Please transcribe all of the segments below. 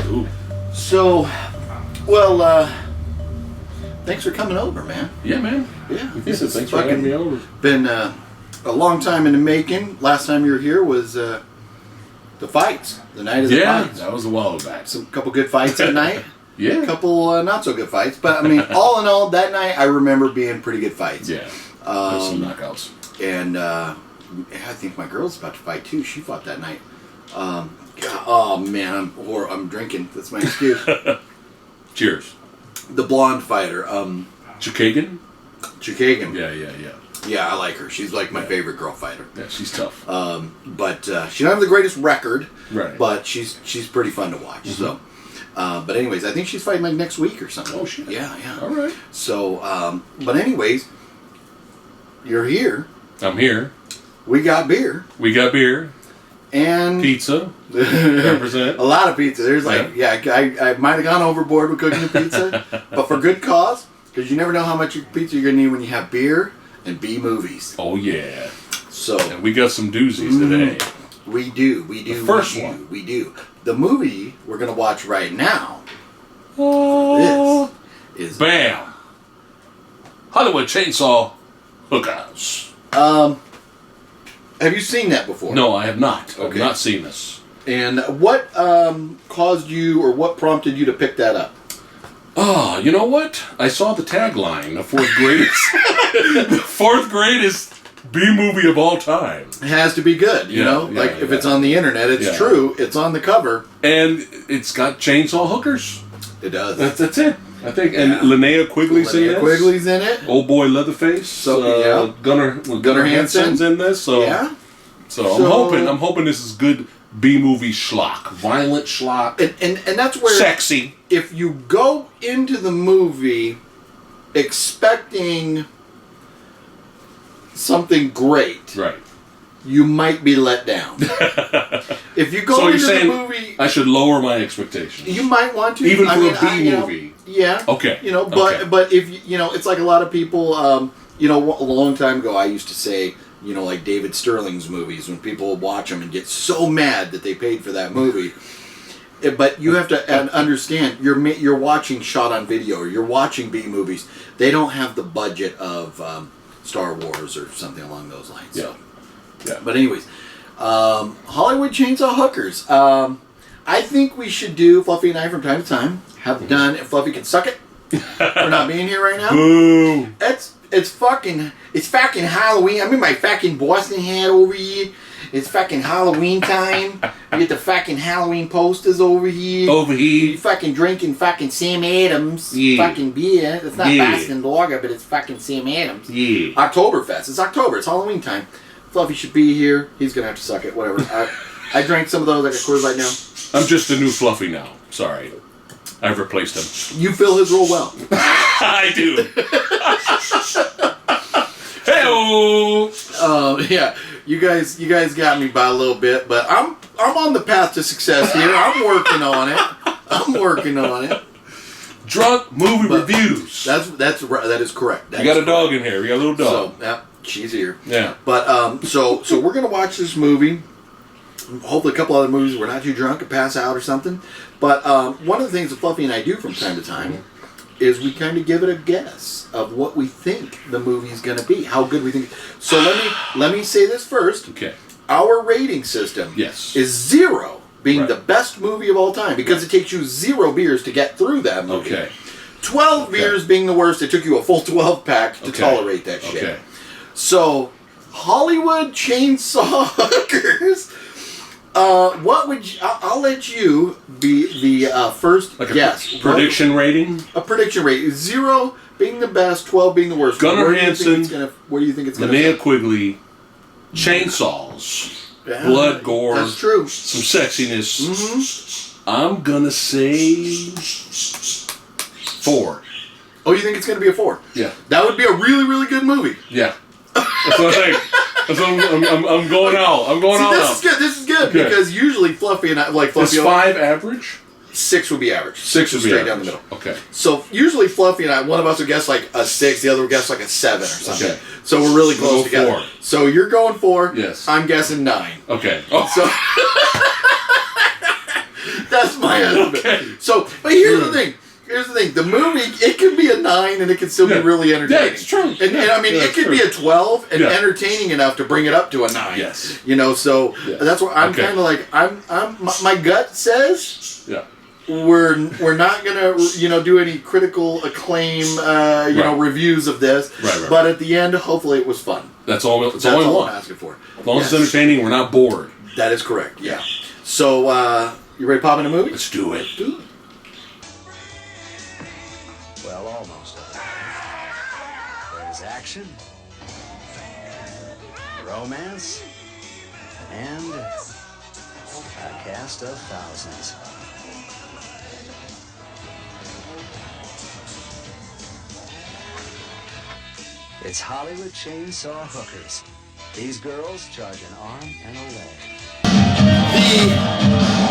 Ooh. So, well, thanks for coming over, man. Yeah, man. Yeah. Thanks for having me over. Been a long time in the making. Last time you were here was the fights, the night of the fights. Yeah, that was a while back. A couple good fights at night. Yeah. A couple not so good fights. But, I mean, all in all, that night I remember being pretty good fights. Yeah. There's some knockouts. And I think my girl's about to fight, too. She fought that night. Oh, man, I'm drinking. That's my excuse. Cheers. The blonde fighter. Chukagan? Chukagan. Yeah. Yeah, I like her. She's like my favorite girl fighter. Yeah, she's tough. But she doesn't have the greatest record. Right. But she's pretty fun to watch. Mm-hmm. So, but anyways, I think she's fighting like next week or something. Oh, shit. Yeah. All right. So, but anyways, you're here. I'm here. We got beer. We got beer. And Pizza. Represent. A lot of pizza. There's like, I might have gone overboard with cooking the pizza, but for good cause, because you never know how much pizza you're going to need when you have beer and B movies. Oh, yeah. So, and we got some doozies today. We do. The first one. We do. The movie we're going to watch right now Oh. is Bam! Hollywood Chainsaw Hookhouse. Have you seen that before? No, I have not. Okay. I've not seen this. And what caused you, or what prompted you to pick that up? Oh, you know what? I saw the tagline, the fourth greatest B movie of all time. It has to be good, you know? If it's on the internet, it's true. It's on the cover. And it's got chainsaw hookers. It does. That's it. I think. And Linnea Quigley's in it. Quigley's in it. Old boy Leatherface. So, Gunnar Hansen's in this. So, yeah. So I'm hoping this is good B movie schlock. Violent schlock. And that's where... Sexy. If you go into the movie expecting something great, right, you might be let down. If you go into the movie, I should lower my expectations. You might want to, even for a B movie. Yeah. Okay. But if it's like a lot of people. A long time ago, I used to say, like David Sterling's movies, when people would watch them and get so mad that they paid for that movie. But you have to understand, you're watching shot on video, or you're watching B movies. They don't have the budget of Star Wars or something along those lines. Yeah. So. But anyways, Hollywood Chainsaw Hookers. I think we should do, Fluffy and I from time to time, have done, if Fluffy can suck it for not being here right now. Boo! It's fucking Halloween. I'm in my fucking Boston hat over here. It's fucking Halloween time. We get the fucking Halloween posters over here. You fucking drinking fucking Sam Adams fucking beer. It's not Boston Lager, but it's fucking Sam Adams. Yeah. Oktoberfest. It's October. It's Halloween time. Fluffy should be here. He's gonna have to suck it. Whatever. I drank some of those. I got Coors Light now. I'm just a new Fluffy now. Sorry. I've replaced him. You fill his role well. I do. Hey-o! Yeah. You guys got me by a little bit, but I'm on the path to success here. I'm working on it. Drunk movie reviews. That is correct. You got a dog in here. We got a little dog. So, yeah, she's here. Yeah. But so we're gonna watch this movie. Hopefully, a couple other movies. We're not too drunk to pass out or something. But one of the things that Fluffy and I do from time to time is we kind of give it a guess of what we think the movie's going to be, how good we think. So let me say this first. Okay. Our rating system is 0 being the best movie of all time, because it takes you 0 beers to get through that movie. Okay. 12 beers being the worst. It took you a full 12 pack to tolerate that shit. Okay. So Hollywood Chainsaw Hookers. What would you... I'll let you be the first guess. Prediction rating? A prediction rating. 0 being the best, 12 being the worst. Gunnar Hansen. Where do you think it's going to Linnea Quigley. Chainsaws. Yeah, blood, gore. That's true. Some sexiness. Mm-hmm. I'm going to say 4. Oh, you think it's going to be a 4? Yeah. That would be a really, really good movie. Yeah. That's what I think. I'm going out. I'm going out. This is good because usually Fluffy and I Fluffy. Is 5 average? 6 would be average. 6 would be straight average. down the middle. Okay. So usually Fluffy and I, one of us would guess like a 6, the other would guess like a 7 or something. Okay. So we're really close together. 4. So you're going 4. Yes. I'm guessing 9. Okay. Oh. So That's my estimate. Okay. So, but here's the thing. The movie, it can be a 9 and it can still be really entertaining. Yeah, it's true. And I mean, it could be a 12 and Yeah. entertaining enough to bring it up to a 9. Yes. You know, so that's what I'm Okay. kind of like. My gut says we're not gonna do any critical acclaim reviews of this. Right. But at the end, hopefully, it was fun. That's all. That's all all I I'm want. asking for. As long as it's entertaining, we're not bored. That is correct. Yeah. So you ready to pop in a movie? Let's do it. Well, almost. There's action, romance, and a cast of thousands. It's Hollywood Chainsaw Hookers. These girls charge an arm and a leg. The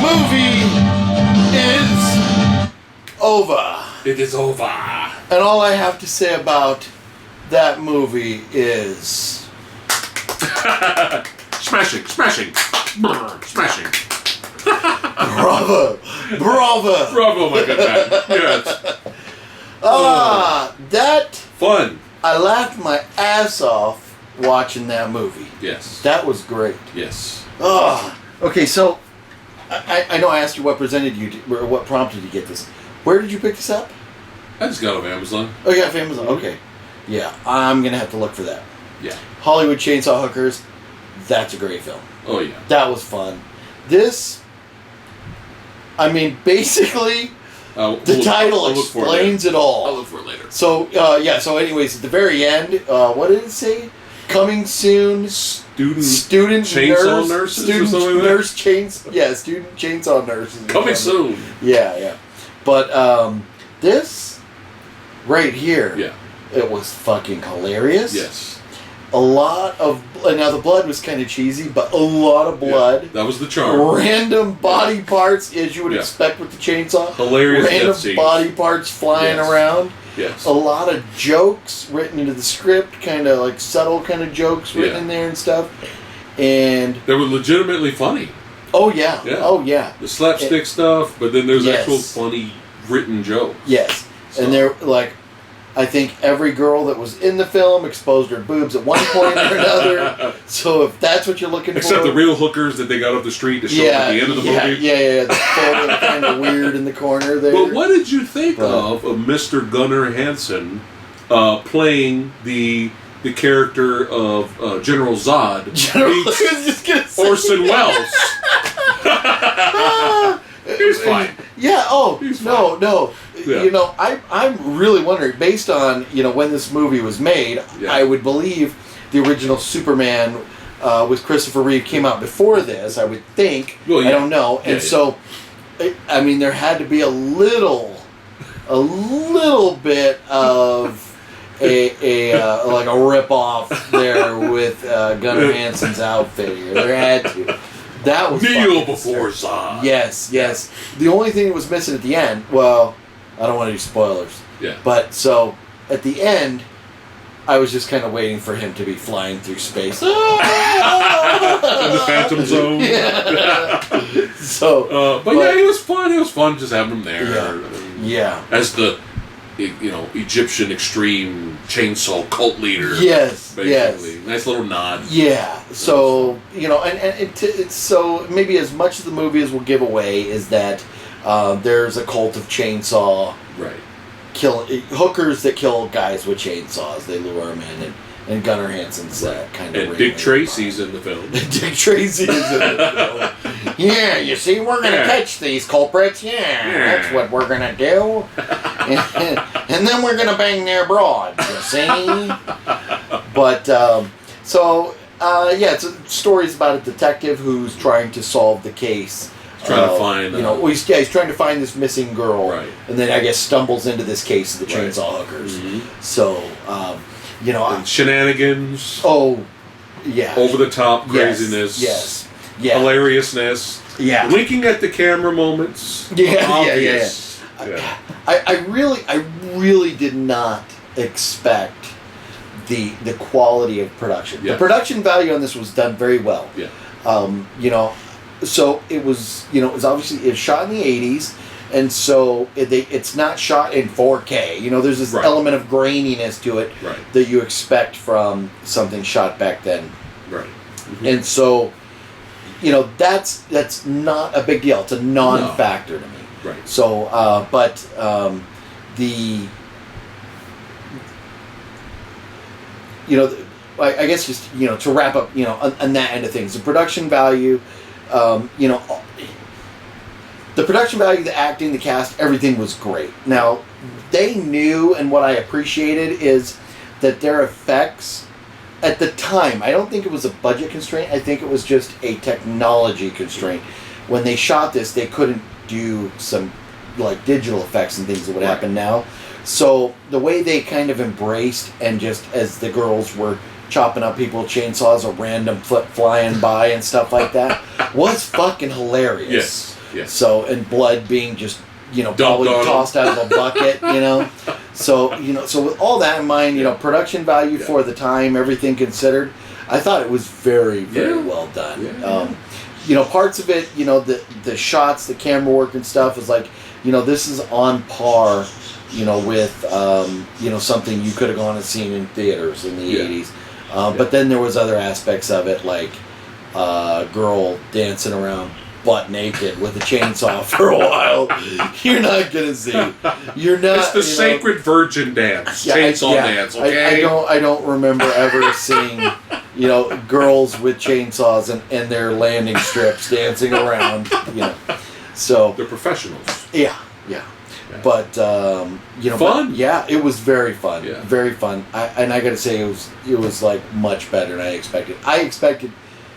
movie is over. It is over. And all I have to say about that movie is... Smashing. Brr, smashing. Bravo! Bravo, my good man. Yes. That... Fun. I laughed my ass off watching that movie. Yes. That was great. Yes. Okay, so... I know I asked you what presented you, or what prompted you to get this. Where did you pick this up? I just got it off Amazon. Oh, you got it off Amazon? Okay. Yeah, I'm going to have to look for that. Yeah. Hollywood Chainsaw Hookers, that's a great film. Oh, yeah. That was fun. This, I mean, basically, the title explains it all. I'll look for it later. So, so anyways, at the very end, what did it say? Coming soon, student chainsaw nurses or something like that? Student chainsaw nurses. Coming soon. Yeah. But this right here, it was fucking hilarious. Yes. A lot of... Now, the blood was kind of cheesy, but a lot of blood. Yeah, that was the charm. Random body parts, as you would expect with the chainsaw. Hilarious Random death scenes. body parts flying around. Yes. A lot of jokes written into the script, kind of like subtle kind of jokes written in there and stuff. And... They were legitimately funny. Oh, yeah. Oh, yeah. The slapstick stuff, but then there's actual funny written jokes. Yes. So. And they're like... I think every girl that was in the film exposed her boobs at one point or another. So if that's what you're looking Except for... the real hookers that they got up the street to show up at the end of the movie. Yeah. The photo kind of weird in the corner there. But what did you think of Mr. Gunnar Hansen playing the character of General Zod meets Orson Welles? He was fine. Yeah, no. Yeah. You know, I'm really wondering, based on, when this movie was made, I would believe the original Superman with Christopher Reeve came out before this, I would think. Well, I don't know. And so, I mean, there had to be a little bit of like a rip-off there with Gunnar Hansen's outfit here. There had to. That was Kneel before Zod. Yes. The only thing that was missing at the end, well, I don't want to do spoilers. Yeah. But so at the end, I was just kind of waiting for him to be flying through space. In the Phantom Zone. Yeah. So, but yeah, it was fun. It was fun just having him there. Yeah. As the Egyptian extreme chainsaw cult leader. Yes. Basically. Yes. Nice little nod. Yeah. So, and it's so maybe as much of the movie as we'll give away is that there's a cult of chainsaw hookers that kill guys with chainsaws. They lure them in, and Gunnar Hansen's kind of. And Dick Tracy's in the film. Dick Tracy is in the film. Yeah, you see, we're gonna catch these culprits. Yeah, that's what we're gonna do. And then we're gonna bang their broads. You see. But it's a story's about a detective who's trying to solve the case. Trying to find... he's trying to find this missing girl. Right. And then, I guess, stumbles into this case of the chainsaw hookers. Mm-hmm. So, and shenanigans. Oh, yeah. Over-the-top craziness. Yes. Yeah. Hilariousness. Yeah. Winking at the camera moments. Yeah. Obvious. Yeah. I really did not expect the quality of production. Yeah. The production value on this was done very well. Yeah. so it was, it was obviously it's shot in the 80s, and so it's not shot in 4K. There's this element of graininess to it that you expect from something shot back then. Right. Mm-hmm. And so, that's not a big deal. It's a non-factor to me. Right. So, I guess just, to wrap up, on that end of things, the production value, the production value, the acting, the cast, everything was great. Now, they knew, and what I appreciated is that their effects, at the time, I don't think it was a budget constraint, I think it was just a technology constraint. When they shot this, they couldn't do some, digital effects and things that would happen now. So, the way they kind of embraced, and just as the girls were chopping up people with chainsaws, a random flip flying by and stuff like that, was fucking hilarious. Yes. So, and blood being just, probably tossed out of a bucket, So, so with all that in mind, production value for the time, everything considered, I thought it was very, very well done. Parts of it, the shots, the camera work and stuff is this is on par, with, something you could have gone and seen in theaters in the 80s. But then there was other aspects of it, like a girl dancing around butt naked with a chainsaw for a while. You're not gonna see. You're not. It's the sacred virgin dance, chainsaw dance. Okay. I don't remember ever seeing, girls with chainsaws and their landing strips dancing around. So they're professionals. Yeah. But fun. It was very fun. Yeah. Very fun. I gotta say it was much better than I expected. I expected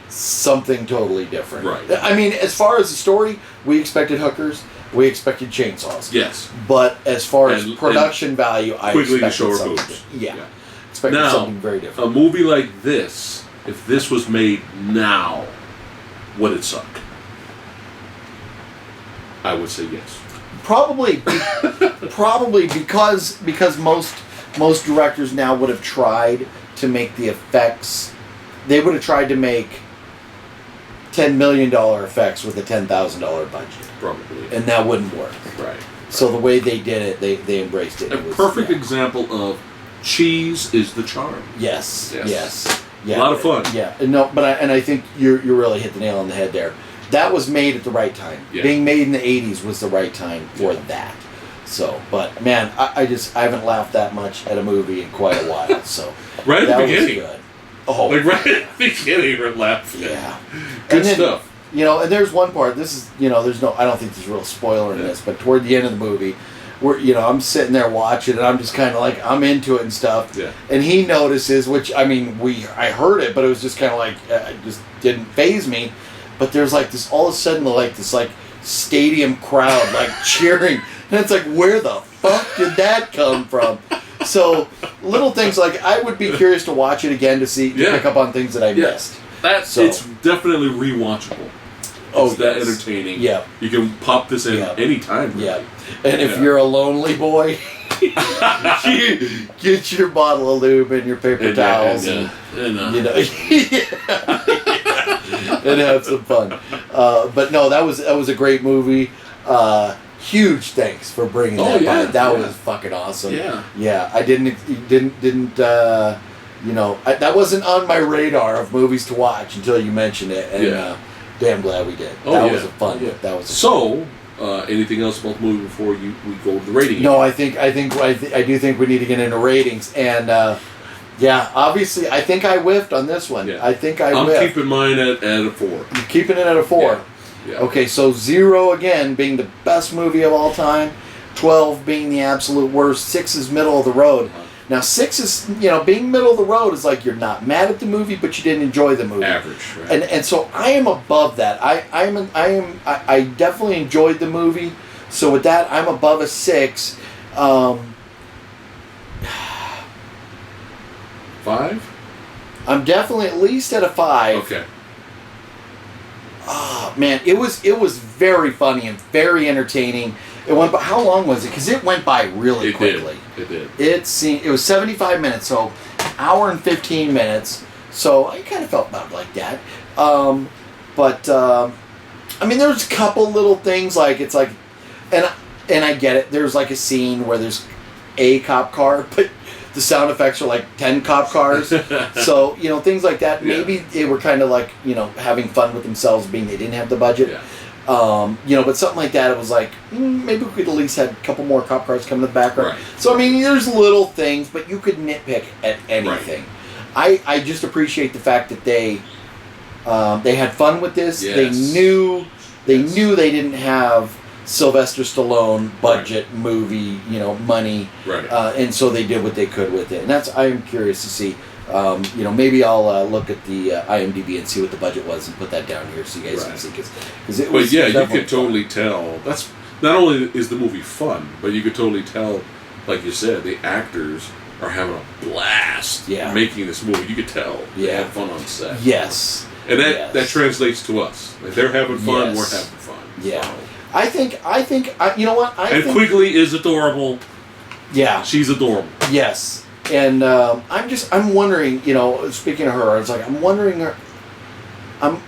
something totally different. Right. I mean, as far as the story, we expected hookers, we expected chainsaws. Yes. But as far as production value, I expected something. Expected something very different. A movie like this, if this was made now, would it suck? I would say yes. Probably because most directors now would have tried to make the effects. They would have tried to make $10 million effects with a $10,000 budget. Probably. And that wouldn't work. Right. So the way they did it, they embraced it. A perfect example of cheese is the charm. Yes. Yeah. A lot of fun. Yeah. No, but I think you really hit the nail on the head there. That was made at the right time. Yeah. Being made in the 80s was the right time for that. So, but man, I haven't laughed that much at a movie in quite a while. So right at the beginning. Was good. Oh, right at the beginning, we're laughing. Yeah. Good stuff. And there's one part. This is, there's no. I don't think there's a real spoiler in this, but toward the end of the movie, where I'm sitting there watching, and I'm just kind of I'm into it and stuff. Yeah. And he notices, which I heard it, but it was just kind of it just didn't faze me. But there's this all of a sudden this stadium crowd cheering, and it's where the fuck did that come from? So little things I would be curious to watch it again to pick up on things that I missed. It's definitely rewatchable. It's that entertaining. Yeah. You can pop this in anytime. Really. Yeah. And if you're a lonely boy, get your bottle of lube and your paper towels and have some fun. But no, that was a great movie. Huge thanks for bringing that by. That was fucking awesome. Yeah. I didn't. That wasn't on my radar of movies to watch until you mentioned it, and damn glad we did. That was a fun. Yeah. That was anything else about the movie before we go to the rating? No, I do think we need to get into ratings, and obviously I think I whiffed on this one. Yeah. I think I'm whiffed. Keeping mine at a 4. You're keeping it at a 4. Yeah. Okay, so 0 again being the best movie of all time, 12 being the absolute worst, 6 is middle of the road. Now 6 is, being middle of the road is you're not mad at the movie, but you didn't enjoy the movie. Average, right? And so I am above that. I definitely enjoyed the movie. So with that, I'm above a 6. 5? I'm definitely at least at a 5. Okay. Oh man, it was very funny and very entertaining. It went by, how long was it? Because it went by really quickly. It did. It was 75 minutes, so hour and 15 minutes. So I kind of felt about like that. But I mean, there's a couple little things like it's like, and I get it. There's like a scene where there's a cop car, but the sound effects are like 10 cop cars. So, you know, things like that. Maybe they were kind of like, you know, having fun with themselves being they didn't have the budget. Yeah. You know, but something like that, it was like, maybe we could at least have a couple more cop cars come in the background. Right. So, I mean, there's little things, but you could nitpick at anything. Right. I just appreciate the fact that they had fun with this. Yes. They knew they didn't have Sylvester Stallone budget movie, you know, money, right? And so they did what they could with it, and I'm curious to see. You know, maybe I'll look at the IMDb and see what the budget was and put that down here so you guys can see. Because it was. But yeah, you could totally tell. That's not only is the movie fun, but you could totally tell, like you said, the actors are having a blast making this movie. You could tell they had fun on set. Yes. And that translates to us. Like they're having fun, we're having fun. Yeah. So. I think, you know what? I think Quigley is adorable. Yeah. She's adorable. Yes. And I'm wondering, you know, speaking of her, I was like, I'm wondering, I'm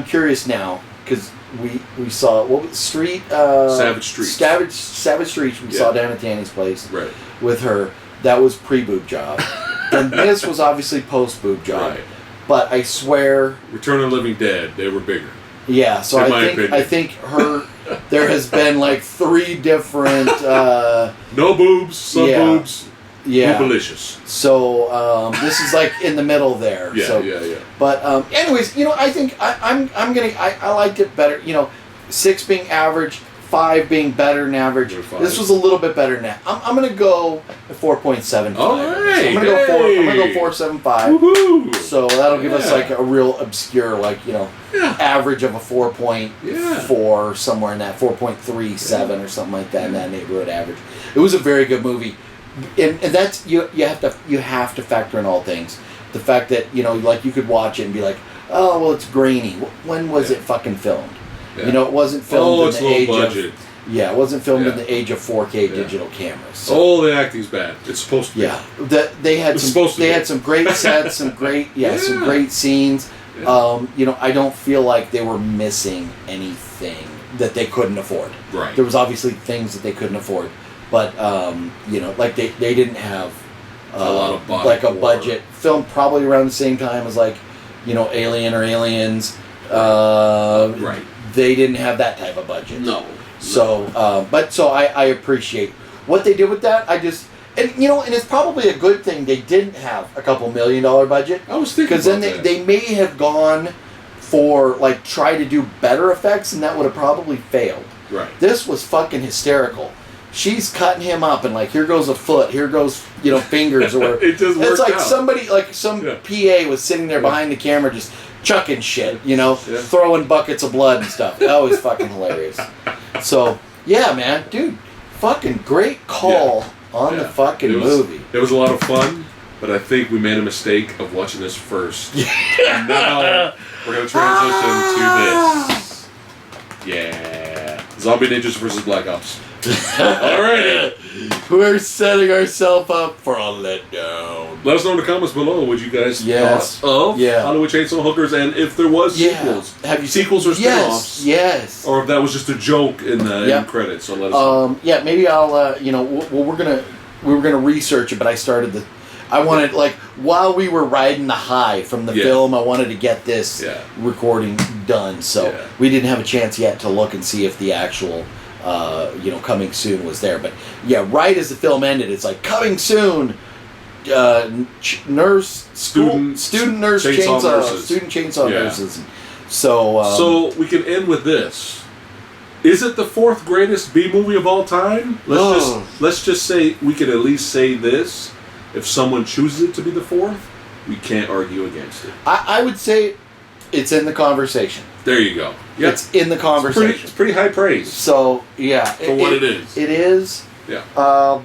curious now, because we saw, what was Street? Savage Street. Savage Street we saw down at Danny's place. Right. With her. That was pre-boob job. And this was obviously post-boob job. Right. But I swear... Return of the Living Dead, they were bigger. Yeah, so I think her... There has been like 3 different... no boobs, some boobs, boobalicious. So this is like in the middle there. Yeah, so, yeah. But anyways, you know, I think I liked it better. You know, 6 being average, 5 being better than average. This was a little bit better than that. I'm gonna go 4.75. All right, so I'm gonna go 4.75. Woohoo! So that'll give us like a real obscure, like, you know, average of a 4.4 somewhere in that 4.37 or something like that in that neighborhood average. It was a very good movie, and that's you have to factor in all things. The fact that, you know, like you could watch it and be like, oh well, it's grainy. When was it fucking filmed? Yeah. You know, it wasn't filmed in the age budget. it wasn't filmed in the age of 4K digital cameras. So. The acting's bad. It's supposed to be. Yeah, they had some great sets, some great some great scenes. Yeah. You know, I don't feel like they were missing anything that they couldn't afford. Right. There was obviously things that they couldn't afford, but you know, like they didn't have a lot of budget filmed probably around the same time as, like, you know, Alien or Aliens. Right. They didn't have that type of budget. No. So, I appreciate what they did with that. And it's probably a good thing they didn't have a couple $1 million budget. I was thinking because then they may have gone for, like, try to do better effects, and that would have probably failed. Right. This was fucking hysterical. She's cutting him up, and like, here goes a foot, here goes, you know, fingers, or whatever. It's like somebody, like some PA was sitting there behind the camera just chucking shit, you know, throwing buckets of blood and stuff. That was fucking hilarious. So, yeah, man, dude, fucking great call on the fucking movie. It was a lot of fun, but I think we made a mistake of watching this first. And now we're going to transition to this. Yeah. Zombie Ninjas versus Black Ops. Alrighty. We're setting ourselves up for a letdown. Let us know in the comments below what you guys thought of Hollywood Chainsaw Hookers, and if there was sequels. Have you sequels or spin-offs? Yes. Or if that was just a joke in the end credits. So let us know. Yeah, maybe I'll you know, we were gonna research it, but I wanted, like, while we were riding the high from the film, I wanted to get this recording done. So we didn't have a chance yet to look and see if the actual you know, coming soon was there. But right as the film ended, it's like, coming soon, student nurse chainsaw nurses. So we can end with this. Is it the 4th greatest B movie of all time? Let's just say we can at least say this. If someone chooses it to be the 4th, we can't argue against it. I would say it's in the conversation. There you go. Yep. It's in the conversation. It's pretty high praise. So, yeah. For what it is. It is. Yeah. I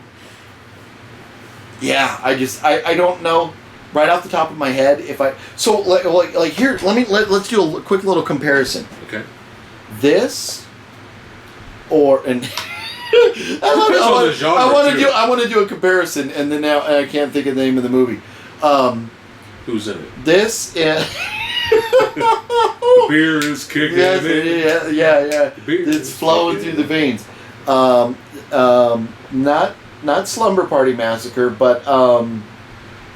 don't know right off the top of my head if I... So, like here, let's do a quick little comparison. Okay. This or... and I want to do a comparison, and then now I can't think of the name of the movie. Who's in it? This and Beer is kicking Yes, in. yeah. Beer It's is flowing kicking through the in. veins. Not Slumber Party Massacre, but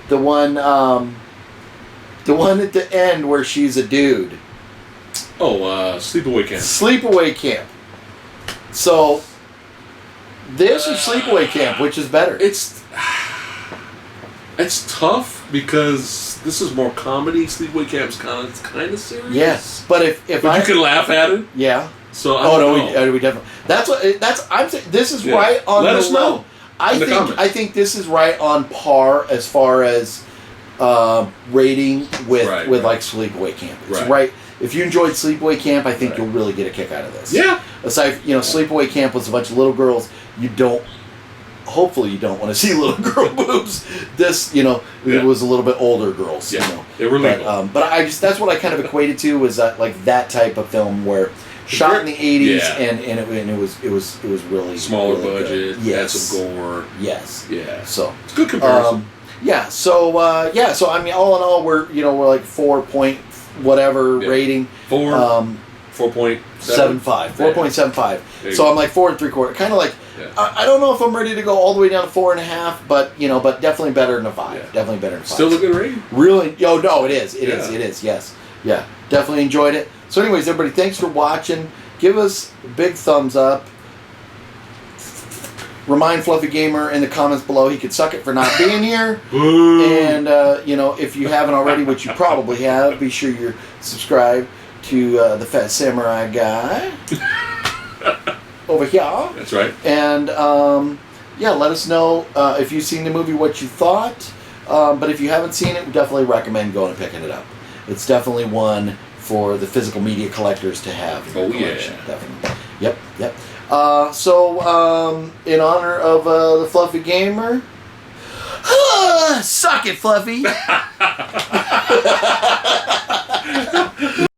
the one at the end where she's a dude. Oh, Sleepaway Camp. Sleepaway Camp. So, this is Sleepaway Camp, which is better. It's tough because this is more comedy. Sleepaway Camp's kind of serious. Yes, but if But I you can laugh at it. yeah. So I Oh no, don't know. we definitely. I'm saying this is Yeah. right on Let the us know level. in the comments. I think this is right on par as far as rating with Right. like Sleepaway Camp. It's Right. right. If you enjoyed Sleepaway Camp, I think Right. you'll really get a kick out of this. Yeah. Aside, Sleepaway Camp was a bunch of little girls. Hopefully you don't want to see little girl boobs. This, Yeah. it was a little bit older girls. Yeah. They were legal. But that's what I kind of equated to was that type of film where shot in the 80s Yeah. and it was really Smaller really budget. good. Had Yes. some gore. Yes. Yeah. So It's a good comparison. yeah. So I mean, all in all, we're like 4 point whatever Yeah. rating. 4.75. 4.75. There you So go. I'm like 4 3/4. Kind of like Yeah. I don't know if I'm ready to go all the way down to 4.5, but definitely better than a 5. Yeah. Definitely better than a 5. Still a good rating. Really? Oh no, it is. It is. Yeah. It is. Yes. Yeah. Definitely enjoyed it. So, anyways, everybody, thanks for watching. Give us a big thumbs up. Remind Fluffy Gamer in the comments below he could suck it for not being here. And if you haven't already, which you probably have, be sure you're subscribed to the Phat Samurai Guy over here. That's right. And let us know if you've seen the movie, what you thought. But if you haven't seen it, we definitely recommend going and picking it up. It's definitely one for the physical media collectors to have in their collection. Yeah. Definitely. Yep. In honor of the Fluffy Gamer, suck it, Fluffy.